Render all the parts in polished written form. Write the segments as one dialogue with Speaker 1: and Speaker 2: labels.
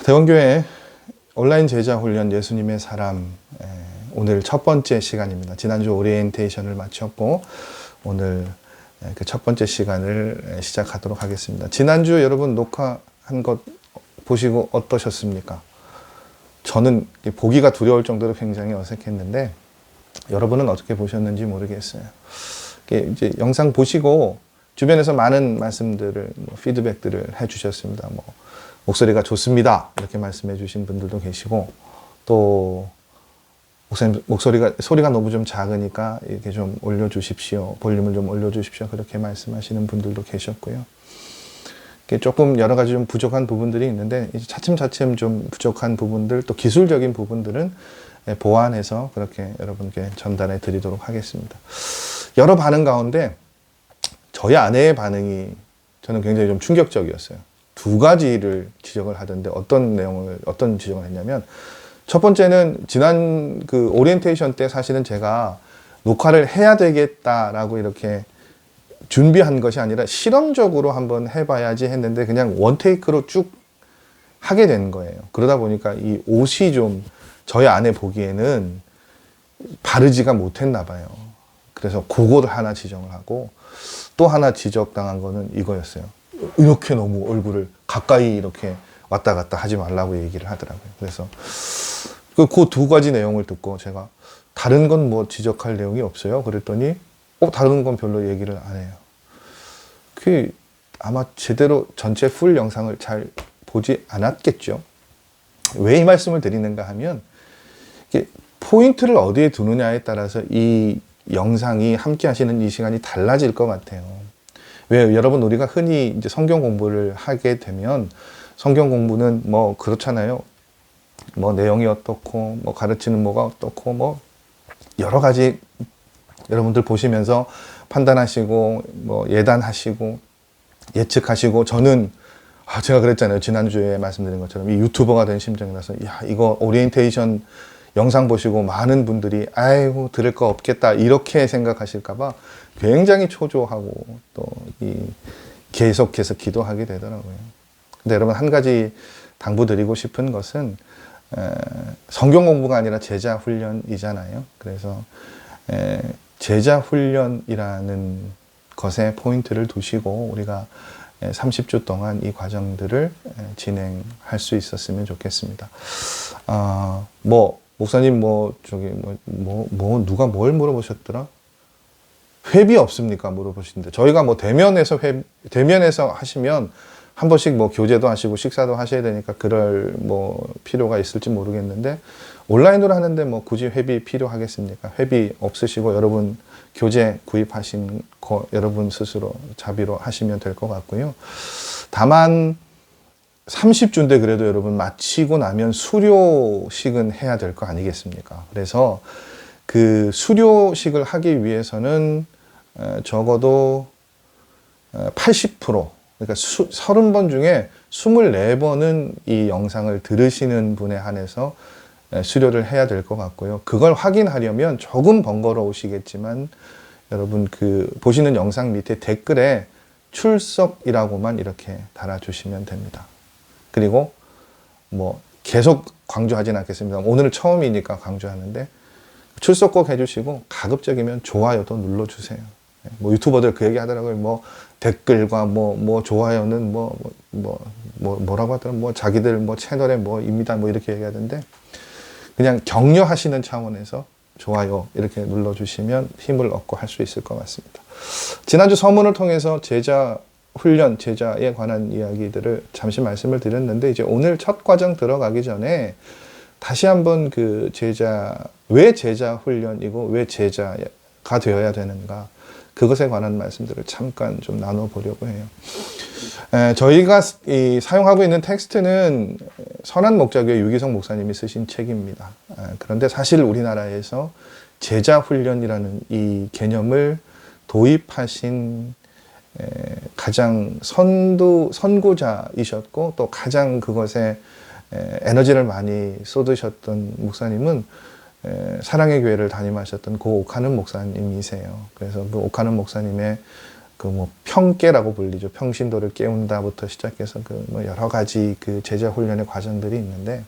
Speaker 1: 대원교회 온라인 제자 훈련 예수님의 사람, 오늘 첫 번째 시간입니다. 지난주 오리엔테이션을 마쳤고 오늘 그 첫 번째 시간을 시작하도록 하겠습니다. 지난주 여러분 녹화한 것 보시고 어떠셨습니까? 저는 보기가 두려울 정도로 굉장히 어색했는데 여러분은 어떻게 보셨는지 모르겠어요. 이제 영상 보시고 주변에서 많은 말씀들을 피드백들을 해주셨습니다. 목소리가 좋습니다. 이렇게 말씀해 주신 분들도 계시고, 또 목사님 소리가 너무 좀 작으니까 이렇게 좀 올려주십시오. 볼륨을 좀 올려주십시오. 그렇게 말씀하시는 분들도 계셨고요. 조금 여러 가지 좀 부족한 부분들이 있는데 차츰차츰 좀 부족한 부분들, 또 기술적인 부분들은 보완해서 그렇게 여러분께 전달해 드리도록 하겠습니다. 여러 반응 가운데 저희 아내의 반응이 저는 굉장히 좀 충격적이었어요. 두 가지를 지적을 하던데 어떤 지적을 했냐면, 첫 번째는 지난 그 오리엔테이션 때 사실은 제가 녹화를 해야 되겠다라고 이렇게 준비한 것이 아니라 실험적으로 한번 해봐야지 했는데 그냥 원테이크로 쭉 하게 된 거예요. 그러다 보니까 이 옷이 좀 저희 아내 보기에는 바르지가 못했나 봐요. 그래서 그거를 하나 지적을 하고, 또 하나 지적당한 거는 이거였어요. 이렇게 너무 얼굴을 가까이 이렇게 왔다 갔다 하지 말라고 얘기를 하더라고요. 그래서 그 두 가지 내용을 듣고 제가 다른 건 뭐 지적할 내용이 없어요. 그랬더니 다른 건 별로 얘기를 안 해요. 그 아마 제대로 전체 풀 영상을 잘 보지 않았겠죠. 왜 이 말씀을 드리는가 하면, 포인트를 어디에 두느냐에 따라서 이 영상이 함께 하시는 이 시간이 달라질 것 같아요. 왜 여러분, 우리가 흔히 이제 성경 공부를 하게 되면 성경 공부는 뭐 그렇잖아요. 뭐 내용이 어떻고, 뭐 가르치는 뭐가 어떻고, 뭐 여러 가지 여러분들 보시면서 판단하시고, 뭐 예단하시고, 예측하시고, 저는 제가 그랬잖아요. 지난주에 말씀드린 것처럼 이 유튜버가 된 심정이라서, 이거 오리엔테이션 영상 보시고 많은 분들이 아이고 들을 거 없겠다 이렇게 생각하실까봐 굉장히 초조하고 또 계속해서 기도하게 되더라고요. 근데 여러분, 한 가지 당부드리고 싶은 것은 성경 공부가 아니라 제자 훈련이잖아요. 그래서 제자 훈련이라는 것에 포인트를 두시고 우리가 30주 동안 이 과정들을 진행할 수 있었으면 좋겠습니다. 목사님 누가 뭘 물어보셨더라? 회비 없습니까? 물어보시는데, 저희가 대면에서 하시면 한 번씩 교제도 하시고 식사도 하셔야 되니까 그럴 필요가 있을지 모르겠는데, 온라인으로 하는데 굳이 회비 필요하겠습니까? 회비 없으시고 여러분 교재 구입하신 거 여러분 스스로 자비로 하시면 될 것 같고요. 다만 30주인데 그래도 여러분 마치고 나면 수료식은 해야 될 거 아니겠습니까? 그래서 그 수료식을 하기 위해서는 적어도 80%, 그러니까 30번 중에 24번은 이 영상을 들으시는 분에 한해서 수료를 해야 될 것 같고요. 그걸 확인하려면 조금 번거로우시겠지만 여러분 보시는 영상 밑에 댓글에 출석이라고만 이렇게 달아주시면 됩니다. 그리고 계속 강조하진 않겠습니다. 오늘은 처음이니까 강조하는데 출석 꼭 해주시고 가급적이면 좋아요도 눌러주세요. 유튜버들 그 얘기 하더라고요. 댓글과 좋아요는 뭐라고 하더라. 자기들 채널에 입니다. 이렇게 얘기하던데, 그냥 격려하시는 차원에서 좋아요 이렇게 눌러주시면 힘을 얻고 할 수 있을 것 같습니다. 지난주 서문을 통해서 제자 훈련, 제자에 관한 이야기들을 잠시 말씀을 드렸는데, 이제 오늘 첫 과정 들어가기 전에 다시 한번 왜 제자 훈련이고 왜 제자가 되어야 되는가, 그것에 관한 말씀들을 잠깐 좀 나눠보려고 해요. 저희가 사용하고 있는 텍스트는 선한 목자교회 유기성 목사님이 쓰신 책입니다. 그런데 사실 우리나라에서 제자 훈련이라는 이 개념을 도입하신 가장 선구자이셨고 또 가장 그것에 에너지를 많이 쏟으셨던 목사님은 사랑의 교회를 담임하셨던 고 오카는 목사님이세요. 그래서 그 오카는 목사님의 그 뭐 평깨라고 불리죠. 평신도를 깨운다부터 시작해서 그 뭐 여러 가지 그 제자 훈련의 과정들이 있는데,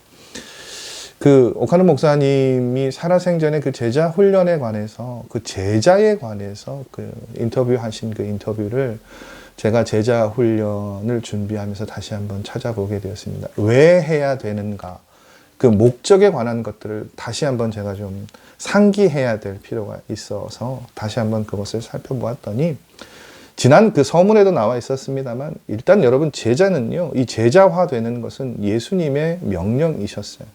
Speaker 1: 그 오카노 목사님이 살아생전에 그 제자 훈련에 관해서, 그 제자에 관해서 그 인터뷰하신 그 인터뷰를 제가 제자 훈련을 준비하면서 다시 한번 찾아보게 되었습니다. 왜 해야 되는가? 그 목적에 관한 것들을 다시 한번 제가 좀 상기해야 될 필요가 있어서 다시 한번 그것을 살펴보았더니, 지난 그 서문에도 나와 있었습니다만, 일단 여러분, 제자는요, 이 제자화 되는 것은 예수님의 명령이셨어요.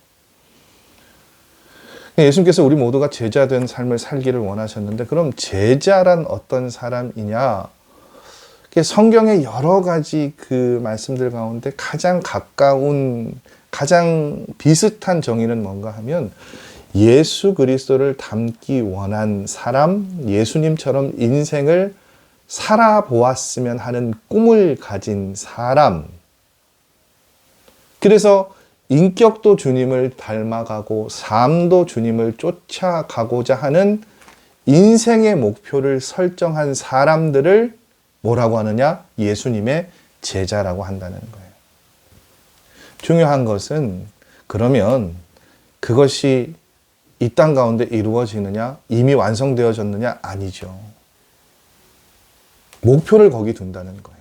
Speaker 1: 예수님께서 우리 모두가 제자된 삶을 살기를 원하셨는데, 그럼 제자란 어떤 사람이냐? 성경의 여러 가지 그 말씀들 가운데 가장 가까운, 가장 비슷한 정의는 뭔가 하면, 예수 그리스도를 닮기 원한 사람, 예수님처럼 인생을 살아보았으면 하는 꿈을 가진 사람, 그래서 인격도 주님을 닮아가고 삶도 주님을 쫓아가고자 하는 인생의 목표를 설정한 사람들을 뭐라고 하느냐? 예수님의 제자라고 한다는 거예요. 중요한 것은, 그러면 그것이 이 땅 가운데 이루어지느냐? 이미 완성되어졌느냐? 아니죠. 목표를 거기 둔다는 거예요.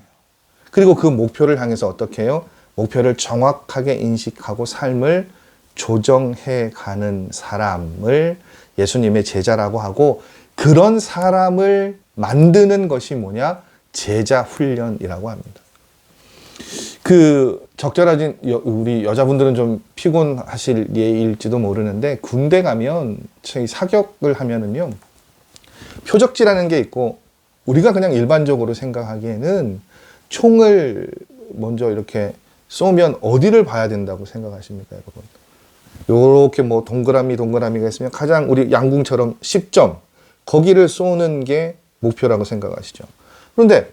Speaker 1: 그리고 그 목표를 향해서 어떻게 해요? 목표를 정확하게 인식하고 삶을 조정해 가는 사람을 예수님의 제자라고 하고, 그런 사람을 만드는 것이 뭐냐? 제자 훈련이라고 합니다. 그 적절하진, 우리 여자분들은 좀 피곤하실 예일지도 모르는데, 군대 가면 사격을 하면은요, 표적지라는 게 있고, 우리가 그냥 일반적으로 생각하기에는 총을 먼저 이렇게 쏘면 어디를 봐야 된다고 생각하십니까, 여러분? 요렇게 뭐 동그라미가 있으면 가장 우리 양궁처럼 10점, 거기를 쏘는 게 목표라고 생각하시죠. 그런데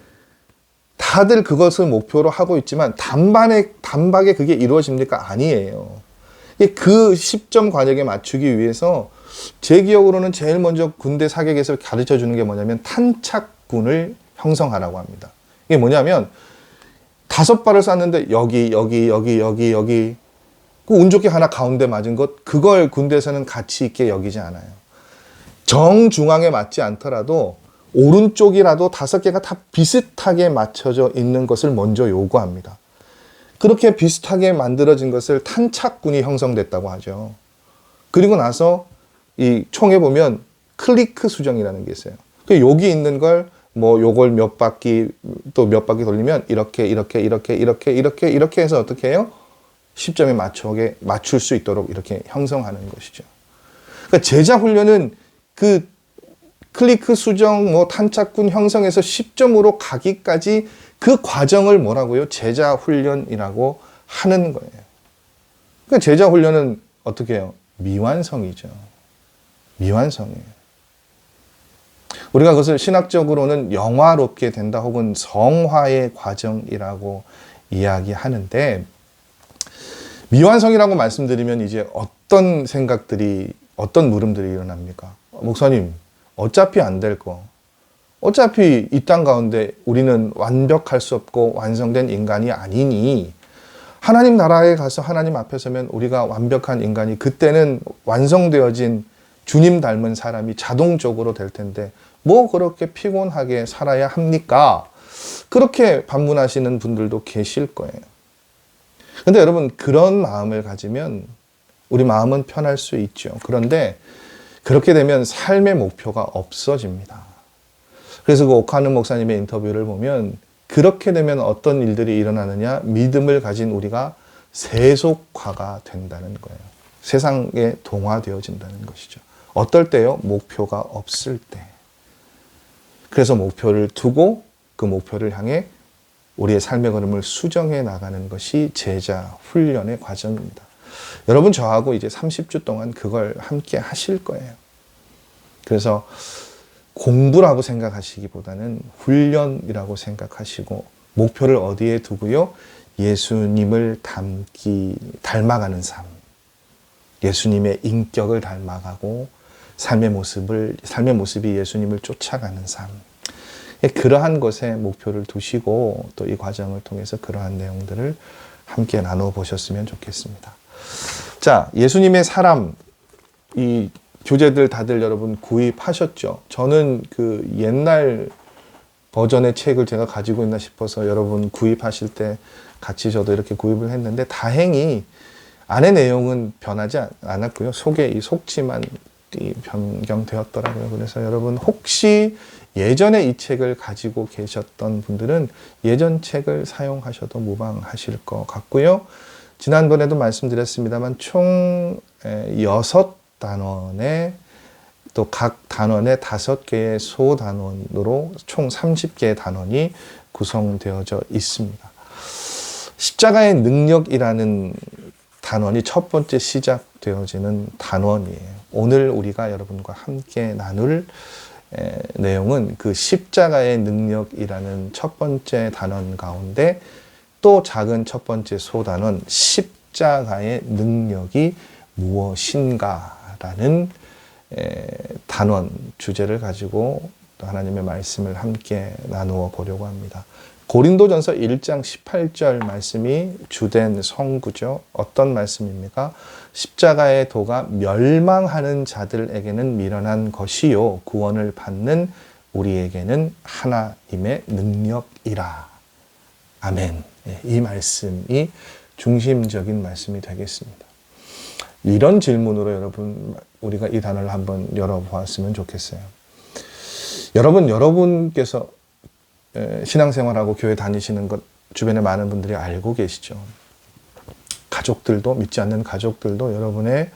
Speaker 1: 다들 그것을 목표로 하고 있지만 단박에 그게 이루어집니까? 아니에요. 그 10점 관역에 맞추기 위해서 제 기억으로는 제일 먼저 군대 사격에서 가르쳐 주는 게 뭐냐면 탄착군을 형성하라고 합니다. 이게 뭐냐면 5발을 쐈는데 여기 그 운 좋게 하나 가운데 맞은 것, 그걸 군대에서는 가치 있게 여기지 않아요. 정중앙에 맞지 않더라도 오른쪽이라도 5개가 다 비슷하게 맞춰져 있는 것을 먼저 요구합니다. 그렇게 비슷하게 만들어진 것을 탄착군이 형성됐다고 하죠. 그리고 나서 이 총에 보면 클리크 수정이라는 게 있어요. 여기 있는 걸 뭐 요걸 몇 바퀴 또 몇 바퀴 돌리면 이렇게 해서 어떻게 해요? 10점에 맞출 수 있도록 이렇게 형성하는 것이죠. 그러니까 제자 훈련은 그 클리크 수정, 뭐 탄착군 형성에서 10점으로 가기까지 그 과정을 뭐라고요? 제자 훈련이라고 하는 거예요. 그러니까 제자 훈련은 어떻게 해요? 미완성이죠. 미완성이에요. 우리가 그것을 신학적으로는 영화롭게 된다 혹은 성화의 과정이라고 이야기하는데, 미완성이라고 말씀드리면 이제 어떤 생각들이, 어떤 물음들이 일어납니까? 목사님, 어차피 안 될 거. 어차피 이 땅 가운데 우리는 완벽할 수 없고 완성된 인간이 아니니, 하나님 나라에 가서 하나님 앞에 서면 우리가 완벽한 인간이, 그때는 완성되어진 주님 닮은 사람이 자동적으로 될 텐데 뭐 그렇게 피곤하게 살아야 합니까? 그렇게 반문하시는 분들도 계실 거예요. 근데 여러분, 그런 마음을 가지면 우리 마음은 편할 수 있죠. 그런데 그렇게 되면 삶의 목표가 없어집니다. 그래서 그 오카노 목사님의 인터뷰를 보면 그렇게 되면 어떤 일들이 일어나느냐? 믿음을 가진 우리가 세속화가 된다는 거예요. 세상에 동화되어진다는 것이죠. 어떨 때요? 목표가 없을 때. 그래서 목표를 두고 그 목표를 향해 우리의 삶의 걸음을 수정해 나가는 것이 제자 훈련의 과정입니다. 여러분, 저하고 이제 30주 동안 그걸 함께 하실 거예요. 그래서 공부라고 생각하시기보다는 훈련이라고 생각하시고, 목표를 어디에 두고요? 예수님을 닮아가는 삶. 예수님의 인격을 닮아가고 삶의 모습이 예수님을 쫓아가는 삶. 그러한 것에 목표를 두시고 또 이 과정을 통해서 그러한 내용들을 함께 나눠 보셨으면 좋겠습니다. 자, 예수님의 사람, 이 교재들 다들 여러분 구입하셨죠? 저는 그 옛날 버전의 책을 제가 가지고 있나 싶어서 여러분 구입하실 때 같이 저도 이렇게 구입을 했는데 다행히 안의 내용은 변하지 않았고요. 속에 이 속지만 변경되었더라고요. 그래서 여러분 혹시 예전에 이 책을 가지고 계셨던 분들은 예전 책을 사용하셔도 무방하실 것 같고요. 지난번에도 말씀드렸습니다만 총 6단원에 또 각 단원에 5개의 소단원으로 총 30개의 단원이 구성되어져 있습니다. 십자가의 능력이라는 단원이 첫 번째 시작되어지는 단원이에요. 오늘 우리가 여러분과 함께 나눌 내용은 그 십자가의 능력이라는 첫 번째 단원 가운데 또 작은 첫 번째 소단원 십자가의 능력이 무엇인가라는 단원 주제를 가지고 또 하나님의 말씀을 함께 나누어 보려고 합니다. 고린도전서 1장 18절 말씀이 주된 성구죠. 어떤 말씀입니까? 십자가의 도가 멸망하는 자들에게는 미련한 것이요 구원을 받는 우리에게는 하나님의 능력이라. 아멘. 이 말씀이 중심적인 말씀이 되겠습니다. 이런 질문으로 여러분 우리가 이 단어를 한번 열어보았으면 좋겠어요. 여러분께서 신앙생활하고 교회 다니시는 것 주변에 많은 분들이 알고 계시죠. 가족들도 믿지 않는 가족들도 여러분의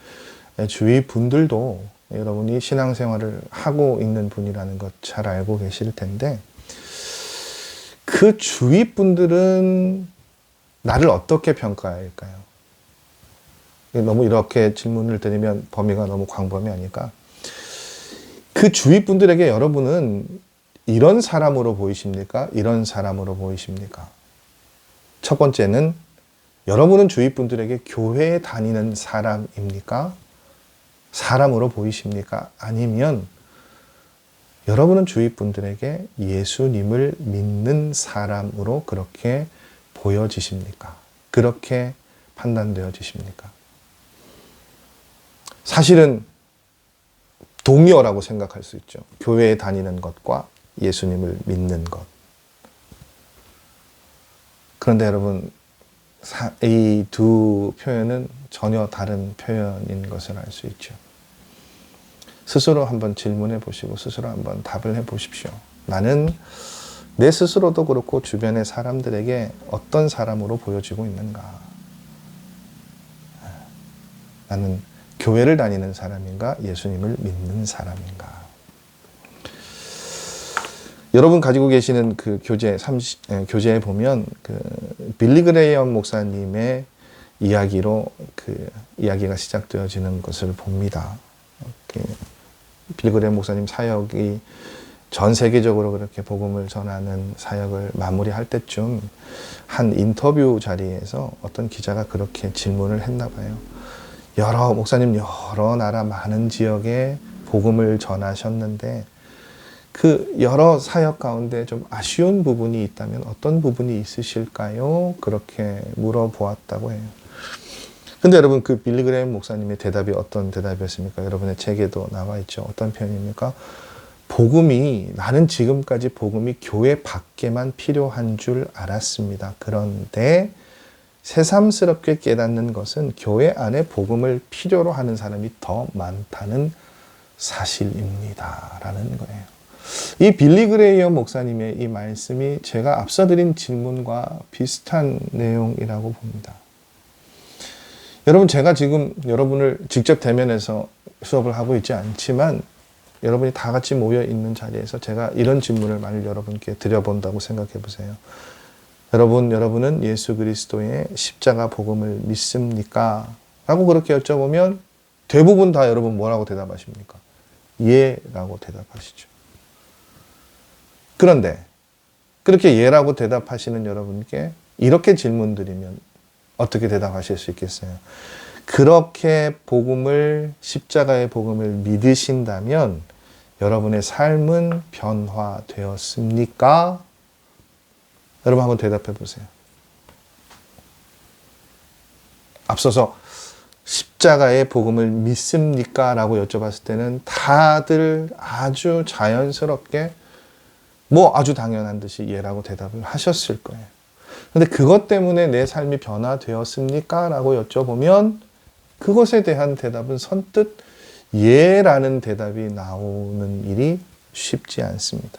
Speaker 1: 주위 분들도 여러분이 신앙생활을 하고 있는 분이라는 것 잘 알고 계실 텐데 그 주위 분들은 나를 어떻게 평가할까요? 너무 이렇게 질문을 드리면 범위가 너무 광범위 하니까 그 주위 분들에게 여러분은 이런 사람으로 보이십니까? 이런 사람으로 보이십니까? 첫 번째는 여러분은 주위 분들에게 교회에 다니는 사람입니까? 사람으로 보이십니까? 아니면 여러분은 주위 분들에게 예수님을 믿는 사람으로 그렇게 보여지십니까? 그렇게 판단되어지십니까? 사실은 동의어라고 생각할 수 있죠. 교회에 다니는 것과 예수님을 믿는 것. 그런데 여러분, 이 두 표현은 전혀 다른 표현인 것을 알 수 있죠. 스스로 한번 질문해 보시고 스스로 한번 답을 해 보십시오. 나는 내 스스로도 그렇고 주변의 사람들에게 어떤 사람으로 보여지고 있는가? 나는 교회를 다니는 사람인가? 예수님을 믿는 사람인가? 여러분 가지고 계시는 그 교재에 보면 그 빌리 그레이엄 목사님의 이야기로 그 이야기가 시작되어지는 것을 봅니다. 빌리 그레이엄 목사님 사역이 전 세계적으로 그렇게 복음을 전하는 사역을 마무리할 때쯤 한 인터뷰 자리에서 어떤 기자가 그렇게 질문을 했나 봐요. 목사님 여러 나라 많은 지역에 복음을 전하셨는데 그 여러 사역 가운데 좀 아쉬운 부분이 있다면 어떤 부분이 있으실까요? 그렇게 물어보았다고 해요. 근데 여러분 그 빌리 그레이엄 목사님의 대답이 어떤 대답이었습니까? 여러분의 책에도 나와 있죠. 어떤 표현입니까? 나는 지금까지 복음이 교회 밖에만 필요한 줄 알았습니다. 그런데 새삼스럽게 깨닫는 것은 교회 안에 복음을 필요로 하는 사람이 더 많다는 사실입니다. 라는 거예요. 이 빌리 그레이엄 목사님의 이 말씀이 제가 앞서 드린 질문과 비슷한 내용이라고 봅니다. 여러분, 제가 지금 여러분을 직접 대면해서 수업을 하고 있지 않지만 여러분이 다 같이 모여 있는 자리에서 제가 이런 질문을 만일 여러분께 드려본다고 생각해 보세요. 여러분은 예수 그리스도의 십자가 복음을 믿습니까? 라고 그렇게 여쭤보면 대부분 다 여러분 뭐라고 대답하십니까? 예 라고 대답하시죠. 그런데 그렇게 예라고 대답하시는 여러분께 이렇게 질문 드리면 어떻게 대답하실 수 있겠어요? 그렇게 십자가의 복음을 믿으신다면 여러분의 삶은 변화되었습니까? 여러분 한번 대답해 보세요. 앞서서 십자가의 복음을 믿습니까? 라고 여쭤봤을 때는 다들 아주 자연스럽게 아주 당연한 듯이 예라고 대답을 하셨을 거예요. 근데 그것 때문에 내 삶이 변화되었습니까? 라고 여쭤보면 그것에 대한 대답은 선뜻 예라는 대답이 나오는 일이 쉽지 않습니다.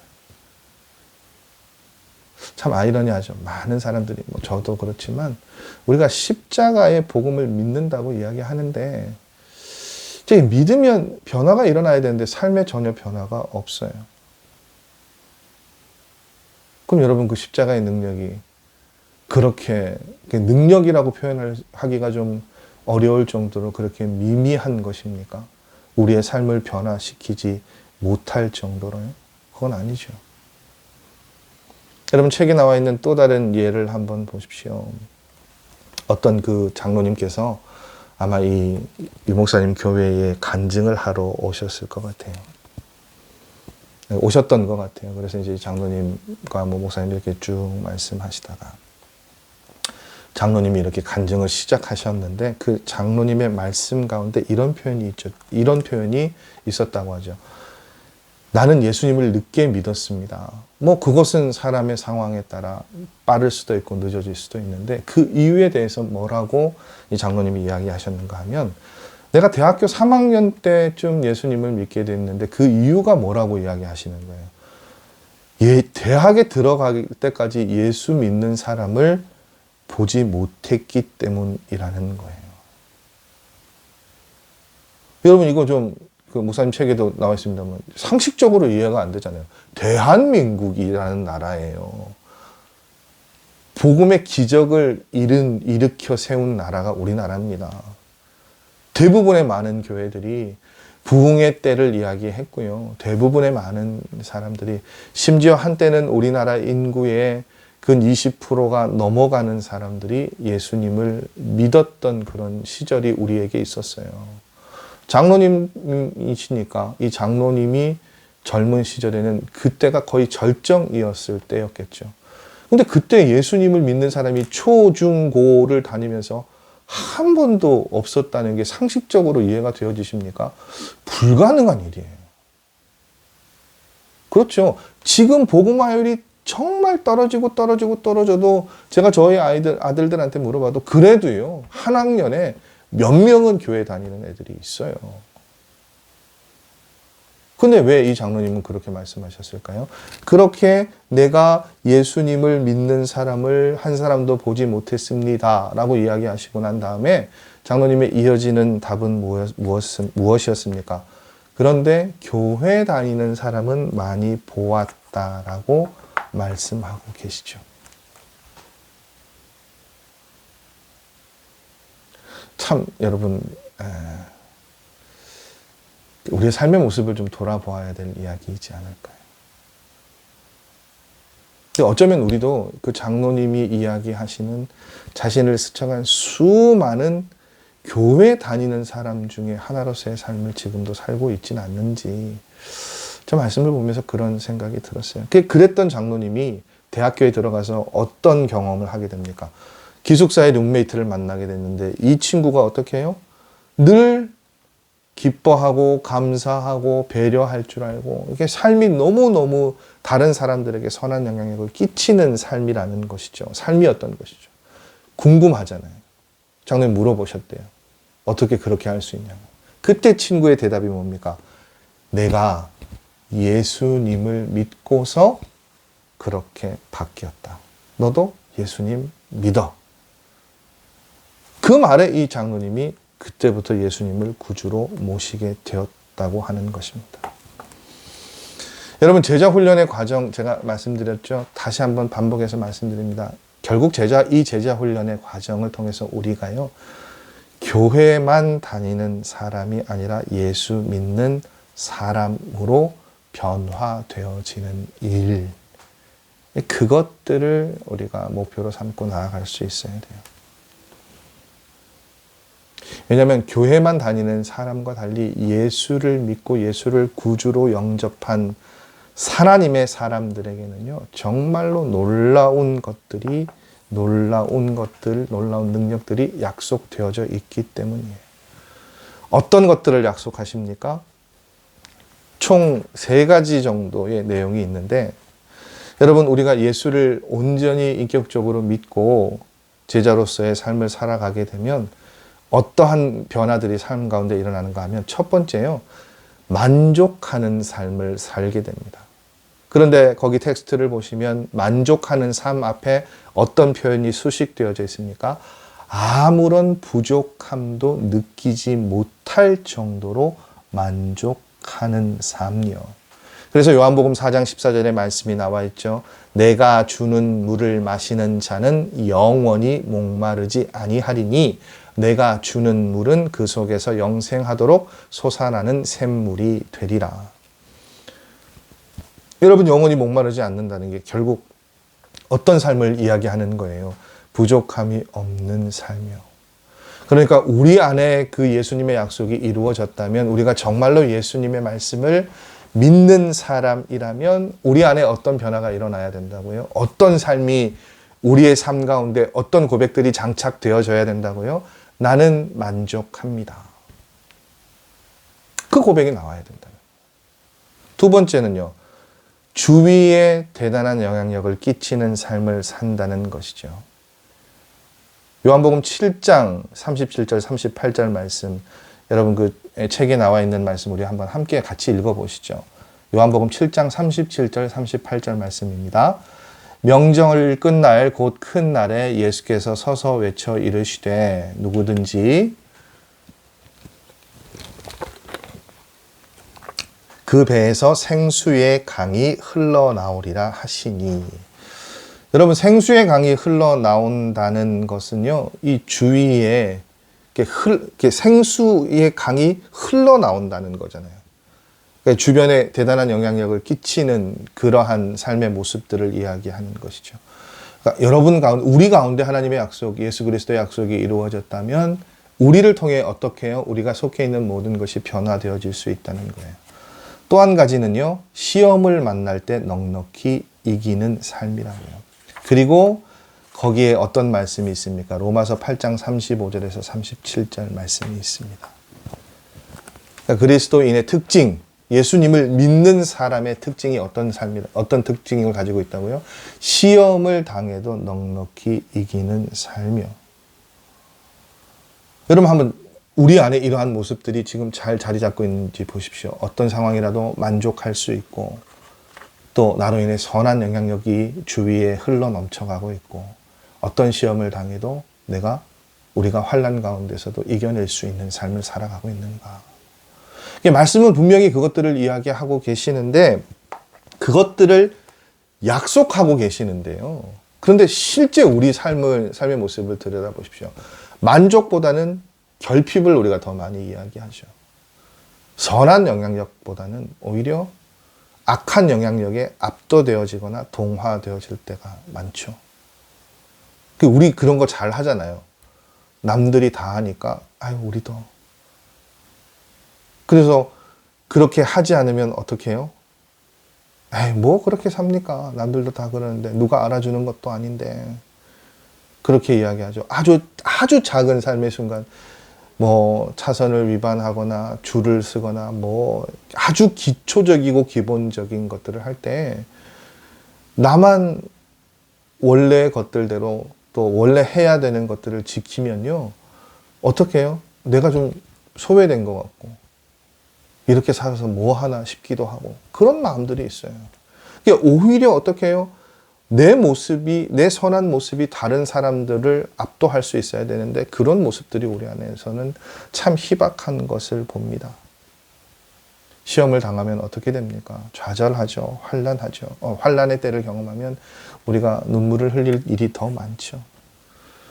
Speaker 1: 참 아이러니하죠. 많은 사람들이, 저도 그렇지만, 우리가 십자가의 복음을 믿는다고 이야기하는데, 믿으면 변화가 일어나야 되는데, 삶에 전혀 변화가 없어요. 그럼 여러분, 그 십자가의 능력이 그렇게, 능력이라고 표현하기가 좀 어려울 정도로 그렇게 미미한 것입니까? 우리의 삶을 변화시키지 못할 정도로요? 그건 아니죠. 여러분, 책에 나와 있는 또 다른 예를 한번 보십시오. 어떤 그 장로님께서 아마 이 유목사님 교회에 간증을 하러 오셨을 것 같아요. 오셨던 것 같아요. 그래서 이제 장로님과 목사님 이렇게 쭉 말씀하시다가 장로님이 이렇게 간증을 시작하셨는데 그 장로님의 말씀 가운데 이런 표현이 있죠. 이런 표현이 있었다고 하죠. 나는 예수님을 늦게 믿었습니다. 그것은 사람의 상황에 따라 빠를 수도 있고 늦어질 수도 있는데 그 이유에 대해서 뭐라고 이 장로님이 이야기하셨는가 하면 내가 대학교 3학년 때쯤 예수님을 믿게 됐는데 그 이유가 뭐라고 이야기하시는 거예요. 대학에 들어갈 때까지 예수 믿는 사람을 보지 못했기 때문이라는 거예요. 여러분 이거 좀 그 목사님 책에도 나와 있습니다만 상식적으로 이해가 안 되잖아요. 대한민국이라는 나라예요. 복음의 기적을 일으켜 세운 나라가 우리나라입니다. 대부분의 많은 교회들이 부흥의 때를 이야기했고요. 대부분의 많은 사람들이 심지어 한때는 우리나라 인구의 근 20%가 넘어가는 사람들이 예수님을 믿었던 그런 시절이 우리에게 있었어요. 장로님이시니까 이 장로님이 젊은 시절에는 그때가 거의 절정이었을 때였겠죠. 근데 그때 예수님을 믿는 사람이 초, 중, 고를 다니면서 한 번도 없었다는 게 상식적으로 이해가 되어지십니까? 불가능한 일이에요. 그렇죠. 지금 복음화율이 정말 떨어져도 제가 저희 아들들한테 물어봐도 그래도요, 한 학년에 몇 명은 교회 다니는 애들이 있어요. 근데 왜 이 장로님은 그렇게 말씀하셨을까요? 그렇게 내가 예수님을 믿는 사람을 한 사람도 보지 못했습니다. 라고 이야기하시고 난 다음에 장로님의 이어지는 답은 무엇이었습니까? 그런데 교회 다니는 사람은 많이 보았다라고 말씀하고 계시죠. 참 여러분 우리의 삶의 모습을 좀 돌아보아야 될 이야기이지 않을까요? 어쩌면 우리도 그 장로님이 이야기하시는 자신을 스쳐간 수많은 교회 다니는 사람 중에 하나로서의 삶을 지금도 살고 있지는 않는지 저 말씀을 보면서 그런 생각이 들었어요. 그랬던 장로님이 대학교에 들어가서 어떤 경험을 하게 됩니까? 기숙사의 룸메이트를 만나게 됐는데 이 친구가 어떻게 해요? 늘 기뻐하고 감사하고 배려할 줄 알고 이게 삶이 너무너무 다른 사람들에게 선한 영향력을 끼치는 삶이라는 것이죠. 삶이었던 것이죠. 궁금하잖아요. 장로님 물어보셨대요. 어떻게 그렇게 할 수 있냐고. 그때 친구의 대답이 뭡니까? 내가 예수님을 믿고서 그렇게 바뀌었다. 너도 예수님 믿어. 그 말에 이 장로님이 그때부터 예수님을 구주로 모시게 되었다고 하는 것입니다. 여러분 제자 훈련의 과정 제가 말씀드렸죠. 다시 한번 반복해서 말씀드립니다. 결국 이 제자 훈련의 과정을 통해서 우리가요. 교회만 다니는 사람이 아니라 예수 믿는 사람으로 변화되어지는 일. 그것들을 우리가 목표로 삼고 나아갈 수 있어야 돼요. 왜냐하면 교회만 다니는 사람과 달리 예수를 믿고 예수를 구주로 영접한 하나님의 사람들에게는요, 정말로 놀라운 능력들이 약속되어져 있기 때문이에요. 어떤 것들을 약속하십니까? 총 3가지 정도의 내용이 있는데, 여러분, 우리가 예수를 온전히 인격적으로 믿고 제자로서의 삶을 살아가게 되면 어떠한 변화들이 삶 가운데 일어나는가 하면, 첫 번째요, 만족하는 삶을 살게 됩니다. 그런데 거기 텍스트를 보시면 만족하는 삶 앞에 어떤 표현이 수식되어져 있습니까? 아무런 부족함도 느끼지 못할 정도로 만족하는 삶이요. 그래서 요한복음 4장 14절에 말씀이 나와 있죠. 내가 주는 물을 마시는 자는 영원히 목마르지 아니하리니 내가 주는 물은 그 속에서 영생하도록 솟아나는 샘물이 되리라. 여러분, 영원히 목마르지 않는다는 게 결국 어떤 삶을 이야기하는 거예요? 부족함이 없는 삶이요. 그러니까 우리 안에 그 예수님의 약속이 이루어졌다면, 우리가 정말로 예수님의 말씀을 믿는 사람이라면 우리 안에 어떤 변화가 일어나야 된다고요? 어떤 삶이 우리의 삶 가운데 어떤 고백들이 장착되어져야 된다고요? 나는 만족합니다. 그 고백이 나와야 된다. 두 번째는요, 주위에 대단한 영향력을 끼치는 삶을 산다는 것이죠. 요한복음 7장 37절 38절 말씀, 여러분 그 책에 나와 있는 말씀 우리 한번 함께 같이 읽어보시죠. 요한복음 7장 37절 38절 말씀입니다. 명절 끝날 곧 큰 날에 예수께서 서서 외쳐 이르시되 누구든지 그 배에서 생수의 강이 흘러나오리라 하시니. 여러분, 생수의 강이 흘러나온다는 것은요, 이 주위에 생수의 강이 흘러나온다는 거잖아요. 그러니까 주변에 대단한 영향력을 끼치는 그러한 삶의 모습들을 이야기하는 것이죠. 그러니까 여러분 가운데, 우리 가운데 하나님의 약속, 예수 그리스도의 약속이 이루어졌다면 우리를 통해 어떻게 해요? 우리가 속해 있는 모든 것이 변화되어질 수 있다는 거예요. 또 한 가지는요, 시험을 만날 때 넉넉히 이기는 삶이라고요. 그리고 거기에 어떤 말씀이 있습니까? 로마서 8장 35절에서 37절 말씀이 있습니다. 그러니까 그리스도인의 특징, 예수님을 믿는 사람의 특징이 어떤 특징을 가지고 있다고요? 시험을 당해도 넉넉히 이기는 삶이요. 여러분, 한번 우리 안에 이러한 모습들이 지금 잘 자리 잡고 있는지 보십시오. 어떤 상황이라도 만족할 수 있고, 또 나로 인해 선한 영향력이 주위에 흘러 넘쳐가고 있고, 어떤 시험을 당해도 우리가 환난 가운데서도 이겨낼 수 있는 삶을 살아가고 있는가. 말씀은 분명히 그것들을 이야기하고 계시는데, 그것들을 약속하고 계시는데요. 그런데 실제 우리 삶의 모습을 들여다보십시오. 만족보다는 결핍을 우리가 더 많이 이야기하죠. 선한 영향력보다는 오히려 악한 영향력에 압도되어지거나 동화되어질 때가 많죠. 우리 그런 거 잘 하잖아요. 남들이 다 하니까 우리도. 그래서 그렇게 하지 않으면 어떻게 해요? 뭐 그렇게 삽니까? 남들도 다 그러는데 누가 알아주는 것도 아닌데. 그렇게 이야기하죠. 아주 작은 삶의 순간, 뭐 차선을 위반하거나 줄을 쓰거나 뭐 아주 기초적이고 기본적인 것들을 할 때 나만 원래 것들대로 또 원래 해야 되는 것들을 지키면요, 어떻게 해요? 내가 좀 소외된 것 같고 이렇게 살아서 뭐 하나 싶기도 하고 그런 마음들이 있어요. 그러니까 오히려 어떻게 해요? 내 선한 모습이 다른 사람들을 압도할 수 있어야 되는데 그런 모습들이 우리 안에서는 참 희박한 것을 봅니다. 시험을 당하면 어떻게 됩니까? 좌절하죠. 환난하죠. 환난의 때를 경험하면 우리가 눈물을 흘릴 일이 더 많죠.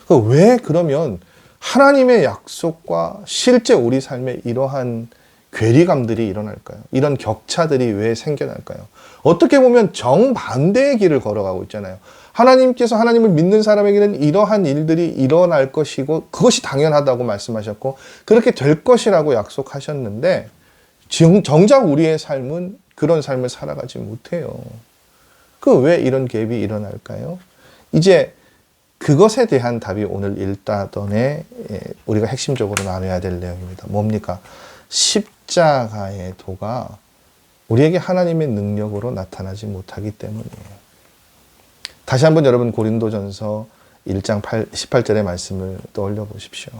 Speaker 1: 왜 그러면 하나님의 약속과 실제 우리 삶에 이러한 괴리감들이 일어날까요? 이런 격차들이 왜 생겨날까요? 어떻게 보면 정반대의 길을 걸어가고 있잖아요. 하나님께서 하나님을 믿는 사람에게는 이러한 일들이 일어날 것이고 그것이 당연하다고 말씀하셨고 그렇게 될 것이라고 약속하셨는데 정작 우리의 삶은 그런 삶을 살아가지 못해요. 왜 이런 갭이 일어날까요? 이제 그것에 대한 답이 오늘 1다던에 우리가 핵심적으로 나눠야 될 내용입니다. 뭡니까? 십자가의 도가 우리에게 하나님의 능력으로 나타나지 못하기 때문이에요. 다시 한번 여러분 고린도전서 1장 18절의 말씀을 떠올려 보십시오.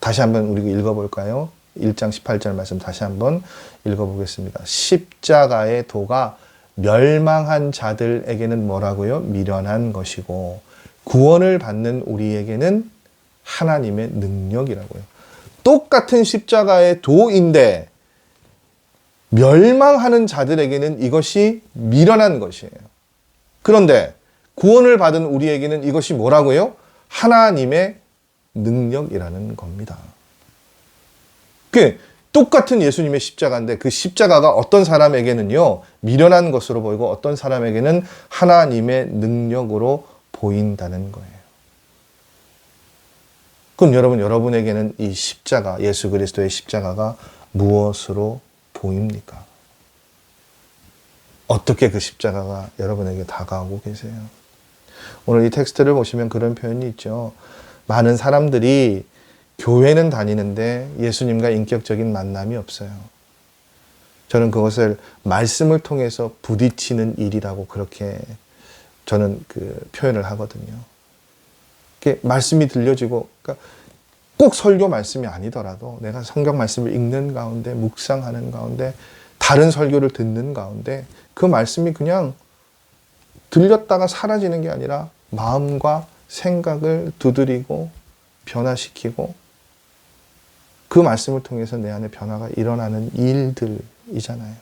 Speaker 1: 다시 한번 우리 읽어볼까요? 1장 18절 말씀 다시 한번 읽어보겠습니다. 십자가의 도가 멸망한 자들에게는 뭐라고요? 미련한 것이고 구원을 받는 우리에게는 하나님의 능력이라고요. 똑같은 십자가의 도인데 멸망하는 자들에게는 이것이 미련한 것이에요. 그런데 구원을 받은 우리에게는 이것이 뭐라고요? 하나님의 능력이라는 겁니다. 똑같은 예수님의 십자가인데 그 십자가가 어떤 사람에게는요, 미련한 것으로 보이고 어떤 사람에게는 하나님의 능력으로 보인다는 거예요. 그럼 여러분에게는 이 십자가, 예수 그리스도의 십자가가 무엇으로 보입니까? 어떻게 그 십자가가 여러분에게 다가오고 계세요? 오늘 이 텍스트를 보시면 그런 표현이 있죠. 많은 사람들이 교회는 다니는데 예수님과 인격적인 만남이 없어요. 저는 그것을 말씀을 통해서 부딪히는 일이라고 그렇게 저는 그 표현을 하거든요. 말씀이 들려지고, 그러니까 꼭 설교 말씀이 아니더라도 내가 성경 말씀을 읽는 가운데, 묵상하는 가운데, 다른 설교를 듣는 가운데 그 말씀이 그냥 들렸다가 사라지는 게 아니라 마음과 생각을 두드리고 변화시키고 그 말씀을 통해서 내 안에 변화가 일어나는 일들이잖아요.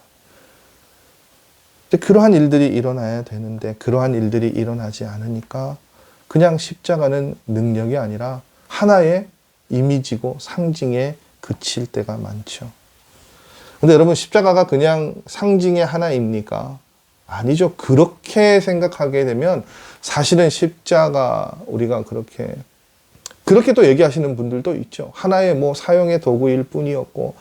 Speaker 1: 근데 그러한 일들이 일어나야 되는데 그러한 일들이 일어나지 않으니까 그냥 십자가는 능력이 아니라 하나의 이미지고 상징에 그칠 때가 많죠. 근데 여러분 십자가가 그냥 상징의 하나입니까? 아니죠. 그렇게 생각하게 되면 사실은 십자가 우리가 그렇게 또 얘기하시는 분들도 있죠. 하나의 사용의 도구일 뿐이었고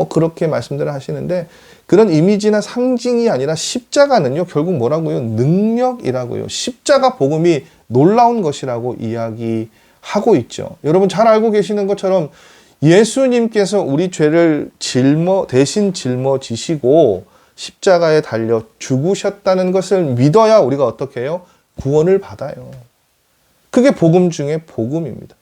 Speaker 1: 그렇게 말씀들을 하시는데 그런 이미지나 상징이 아니라 십자가는요 결국 뭐라고요? 능력이라고요. 십자가 복음이 놀라운 것이라고 이야기하고 있죠. 여러분 잘 알고 계시는 것처럼 예수님께서 우리 죄를 대신 짊어지시고 십자가에 달려 죽으셨다는 것을 믿어야 우리가 어떻게 해요? 구원을 받아요. 그게 복음 중에 복음입니다.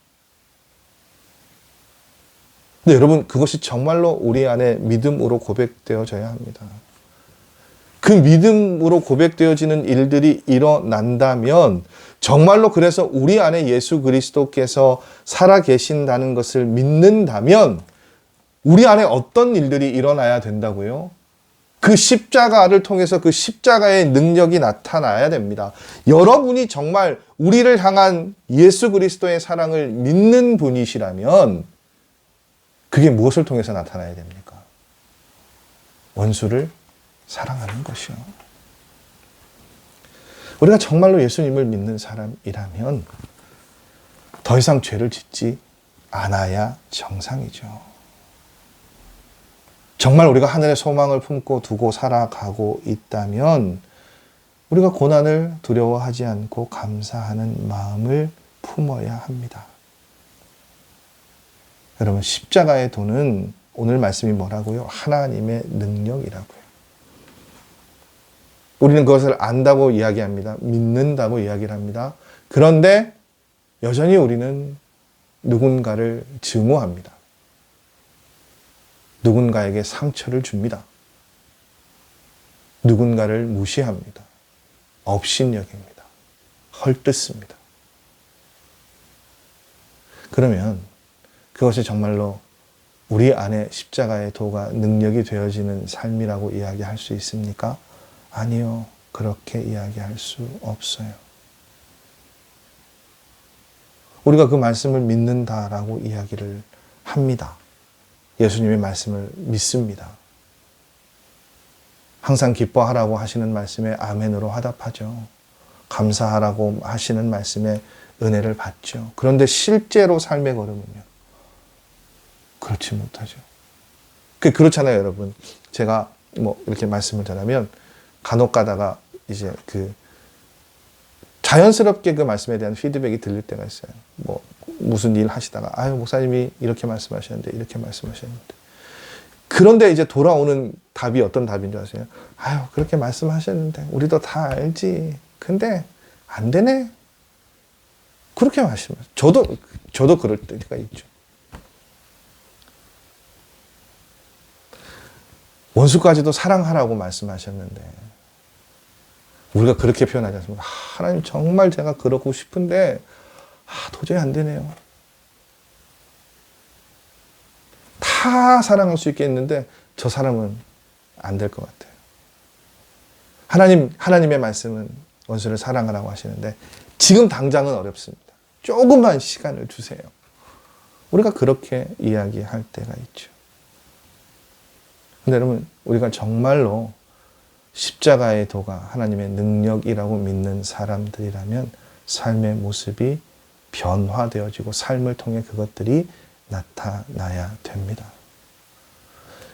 Speaker 1: 근데 여러분 그것이 정말로 우리 안에 믿음으로 고백되어져야 합니다. 그 믿음으로 고백되어지는 일들이 일어난다면 정말로 그래서 우리 안에 예수 그리스도께서 살아계신다는 것을 믿는다면 우리 안에 어떤 일들이 일어나야 된다고요? 그 십자가를 통해서 그 십자가의 능력이 나타나야 됩니다. 여러분이 정말 우리를 향한 예수 그리스도의 사랑을 믿는 분이시라면 그게 무엇을 통해서 나타나야 됩니까? 원수를 사랑하는 것이요. 우리가 정말로 예수님을 믿는 사람이라면 더 이상 죄를 짓지 않아야 정상이죠. 정말 우리가 하늘의 소망을 품고 두고 살아가고 있다면 우리가 고난을 두려워하지 않고 감사하는 마음을 품어야 합니다. 여러분 십자가의 도는 오늘 말씀이 뭐라고요? 하나님의 능력이라고요. 우리는 그것을 안다고 이야기합니다. 믿는다고 이야기를 합니다. 그런데 여전히 우리는 누군가를 증오합니다. 누군가에게 상처를 줍니다. 누군가를 무시합니다. 업신여깁니다. 헐뜯습니다. 그러면 그것이 정말로 우리 안에 십자가의 도가 능력이 되어지는 삶이라고 이야기할 수 있습니까? 아니요. 그렇게 이야기할 수 없어요. 우리가 그 말씀을 믿는다라고 이야기를 합니다. 예수님의 말씀을 믿습니다. 항상 기뻐하라고 하시는 말씀에 아멘으로 화답하죠. 감사하라고 하시는 말씀에 은혜를 받죠. 그런데 실제로 삶의 걸음은요, 그렇지 못하죠. 그렇잖아요, 여러분. 제가 뭐 이렇게 말씀을 전하면 간혹 가다가 이제 자연스럽게 그 말씀에 대한 피드백이 들릴 때가 있어요. 뭐 무슨 일 하시다가 아유 목사님이 이렇게 말씀하셨는데 이렇게 말씀하셨는데, 그런데 이제 돌아오는 답이 어떤 답인 줄 아세요? 아유 그렇게 말씀하셨는데 우리도 다 알지. 근데 안 되네. 그렇게 말씀하세요. 저도 그럴 때가 있죠. 원수까지도 사랑하라고 말씀하셨는데 우리가 그렇게 표현하지 않습니까? 하나님 정말 제가 그러고 싶은데 도저히 안 되네요. 다 사랑할 수 있겠는데 저 사람은 안 될 것 같아요. 하나님의 말씀은 원수를 사랑하라고 하시는데 지금 당장은 어렵습니다. 조금만 시간을 주세요. 우리가 그렇게 이야기할 때가 있죠. 근데 여러분, 우리가 정말로 십자가의 도가 하나님의 능력이라고 믿는 사람들이라면 삶의 모습이 변화되어지고 삶을 통해 그것들이 나타나야 됩니다.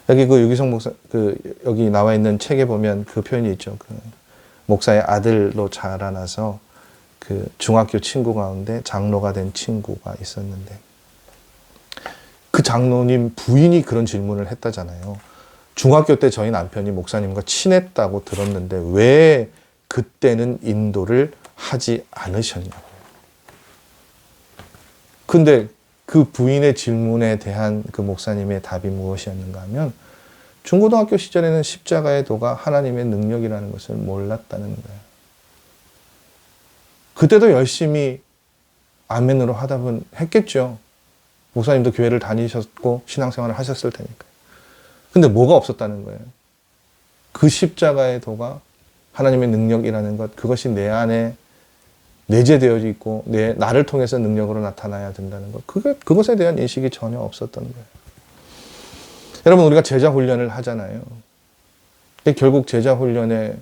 Speaker 1: 여기 유기성 목사, 여기 나와 있는 책에 보면 그 표현이 있죠. 목사의 아들로 자라나서 중학교 친구 가운데 장로가 된 친구가 있었는데, 그 장로님 부인이 그런 질문을 했다잖아요. 중학교 때 저희 남편이 목사님과 친했다고 들었는데 왜 그때는 인도를 하지 않으셨냐고요. 근데 그 부인의 질문에 대한 그 목사님의 답이 무엇이었는가 하면, 중고등학교 시절에는 십자가의 도가 하나님의 능력이라는 것을 몰랐다는 거예요. 그때도 열심히 아멘으로 하답은 했겠죠. 목사님도 교회를 다니셨고 신앙생활을 하셨을 테니까. 근데 뭐가 없었다는 거예요? 그 십자가의 도가 하나님의 능력이라는 것, 그것이 내 안에 내재되어 있고 나를 통해서 능력으로 나타나야 된다는 것, 그것에 대한 인식이 전혀 없었던 거예요. 여러분, 우리가 제자 훈련을 하잖아요. 결국 제자 훈련의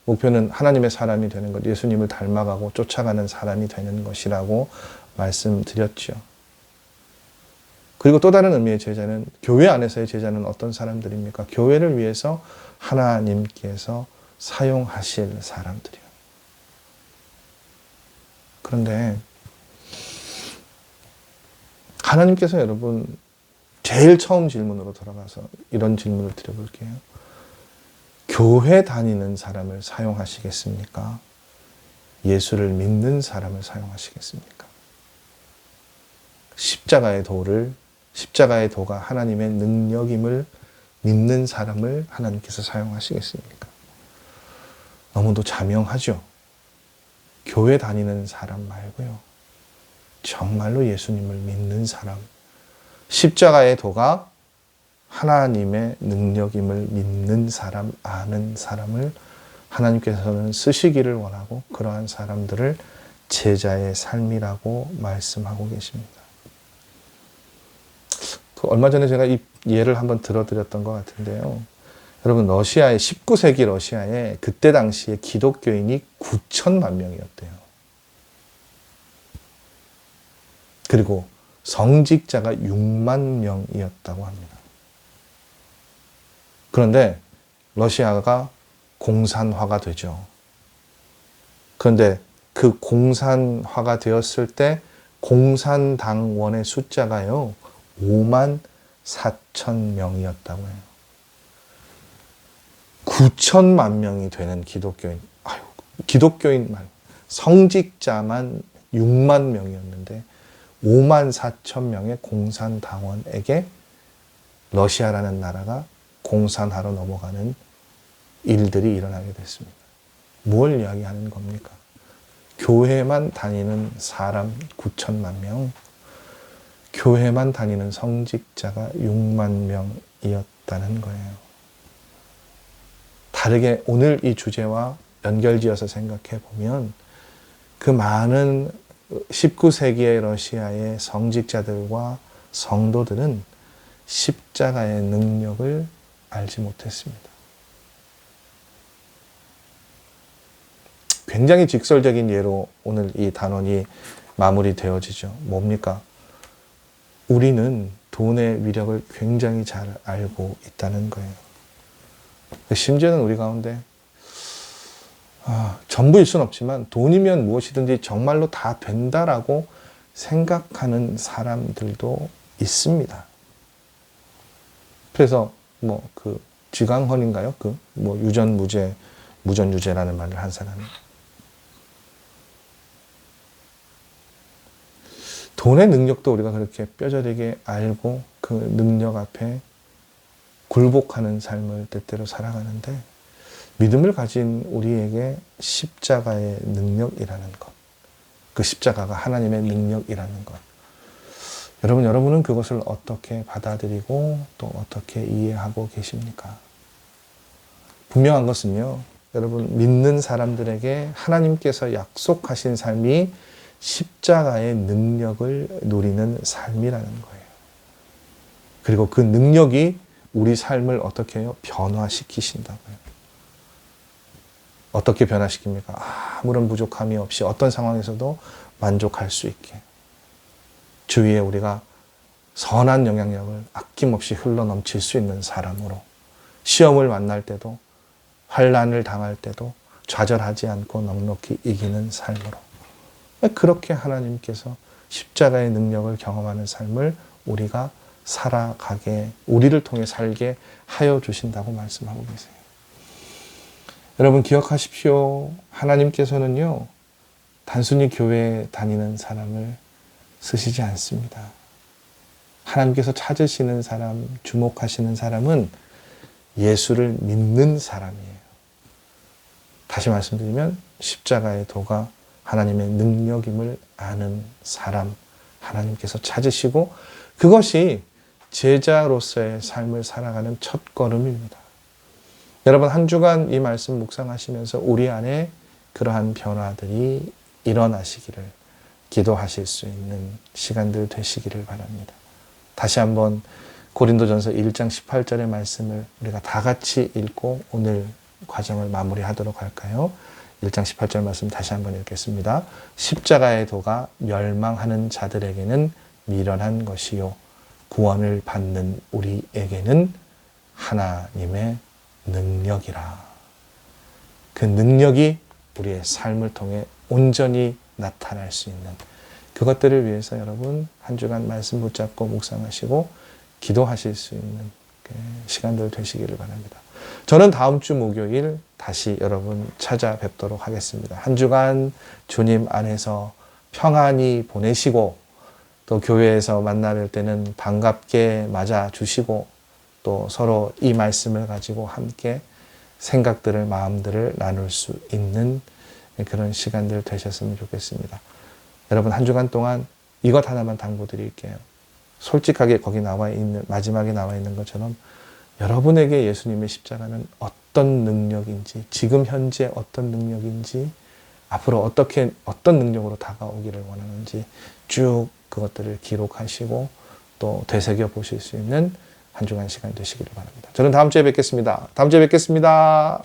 Speaker 1: 목표는 하나님의 사람이 되는 것, 예수님을 닮아가고 쫓아가는 사람이 되는 것이라고 말씀드렸죠. 그리고 또 다른 의미의 제자는, 교회 안에서의 제자는 어떤 사람들입니까? 교회를 위해서 하나님께서 사용하실 사람들이요. 그런데 하나님께서 여러분, 제일 처음 질문으로 돌아가서 이런 질문을 드려볼게요. 교회 다니는 사람을 사용하시겠습니까? 예수를 믿는 사람을 사용하시겠습니까? 십자가의 도가 하나님의 능력임을 믿는 사람을 하나님께서 사용하시겠습니까? 너무도 자명하죠. 교회 다니는 사람 말고요. 정말로 예수님을 믿는 사람, 십자가의 도가 하나님의 능력임을 믿는 사람, 아는 사람을 하나님께서는 쓰시기를 원하고, 그러한 사람들을 제자의 삶이라고 말씀하고 계십니다. 얼마 전에 제가 이 예를 한번 들어드렸던 것 같은데요. 여러분, 19세기 러시아에 그때 당시에 기독교인이 9천만 명이었대요. 그리고 성직자가 6만 명이었다고 합니다. 그런데 러시아가 공산화가 되죠. 그런데 그 공산화가 되었을 때 공산당원의 숫자가요, 5만 4천 명이었다고 해요. 9천만 명이 되는 기독교인만, 성직자만 6만 명이었는데 5만 4천 명의 공산당원에게 러시아라는 나라가 공산화로 넘어가는 일들이 일어나게 됐습니다. 뭘 이야기하는 겁니까? 교회만 다니는 사람 9천만 명, 교회만 다니는 성직자가 6만 명이었다는 거예요. 다르게 오늘 이 주제와 연결지어서 생각해 보면, 그 많은 19세기의 러시아의 성직자들과 성도들은 십자가의 능력을 알지 못했습니다. 굉장히 직설적인 예로 오늘 이 단원이 마무리되어지죠. 뭡니까? 우리는 돈의 위력을 굉장히 잘 알고 있다는 거예요. 심지어는 우리 가운데 전부일 순 없지만 돈이면 무엇이든지 정말로 다 된다라고 생각하는 사람들도 있습니다. 그래서 그 쥐강헌인가요? 유전무죄, 무전유죄라는 말을 한 사람이. 돈의 능력도 우리가 그렇게 뼈저리게 알고 그 능력 앞에 굴복하는 삶을 때때로 살아가는데, 믿음을 가진 우리에게 십자가의 능력이라는 것, 그 십자가가 하나님의 능력이라는 것, 여러분은 그것을 어떻게 받아들이고 또 어떻게 이해하고 계십니까? 분명한 것은요, 여러분, 믿는 사람들에게 하나님께서 약속하신 삶이 십자가의 능력을 누리는 삶이라는 거예요. 그리고 그 능력이 우리 삶을 어떻게 해요? 변화시키신다고요. 어떻게 변화시킵니까? 아무런 부족함이 없이 어떤 상황에서도 만족할 수 있게. 주위에 우리가 선한 영향력을 아낌없이 흘러넘칠 수 있는 사람으로, 시험을 만날 때도, 환난을 당할 때도 좌절하지 않고 넉넉히 이기는 삶으로, 그렇게 하나님께서 십자가의 능력을 경험하는 삶을 우리가 살아가게, 우리를 통해 살게 하여 주신다고 말씀하고 계세요. 여러분 기억하십시오. 하나님께서는요, 단순히 교회에 다니는 사람을 쓰시지 않습니다. 하나님께서 찾으시는 사람, 주목하시는 사람은 예수를 믿는 사람이에요. 다시 말씀드리면 십자가의 도가 하나님의 능력임을 아는 사람, 하나님께서 찾으시고 그것이 제자로서의 삶을 살아가는 첫 걸음입니다. 여러분 한 주간 이 말씀 묵상하시면서 우리 안에 그러한 변화들이 일어나시기를 기도하실 수 있는 시간들 되시기를 바랍니다. 다시 한번 고린도전서 1장 18절의 말씀을 우리가 다 같이 읽고 오늘 과정을 마무리하도록 할까요? 1장 18절 말씀 다시 한번 읽겠습니다. 십자가의 도가 멸망하는 자들에게는 미련한 것이요 구원을 받는 우리에게는 하나님의 능력이라. 그 능력이 우리의 삶을 통해 온전히 나타날 수 있는 그것들을 위해서 여러분 한 주간 말씀 붙잡고 묵상하시고 기도하실 수 있는 시간들 되시기를 바랍니다. 저는 다음 주 목요일 다시 여러분 찾아뵙도록 하겠습니다. 한 주간 주님 안에서 평안히 보내시고 또 교회에서 만날 때는 반갑게 맞아주시고 또 서로 이 말씀을 가지고 함께 생각들을, 마음들을 나눌 수 있는 그런 시간들 되셨으면 좋겠습니다. 여러분 한 주간 동안 이것 하나만 당부드릴게요. 솔직하게 거기 나와 있는, 마지막에 나와 있는 것처럼 여러분에게 예수님의 십자가는 어떤 능력인지, 지금 현재 어떤 능력인지, 앞으로 어떤 능력으로 다가오기를 원하는지 쭉 그것들을 기록하시고 또 되새겨 보실 수 있는 한 주간 시간 되시기를 바랍니다. 저는 다음 주에 뵙겠습니다. 다음 주에 뵙겠습니다.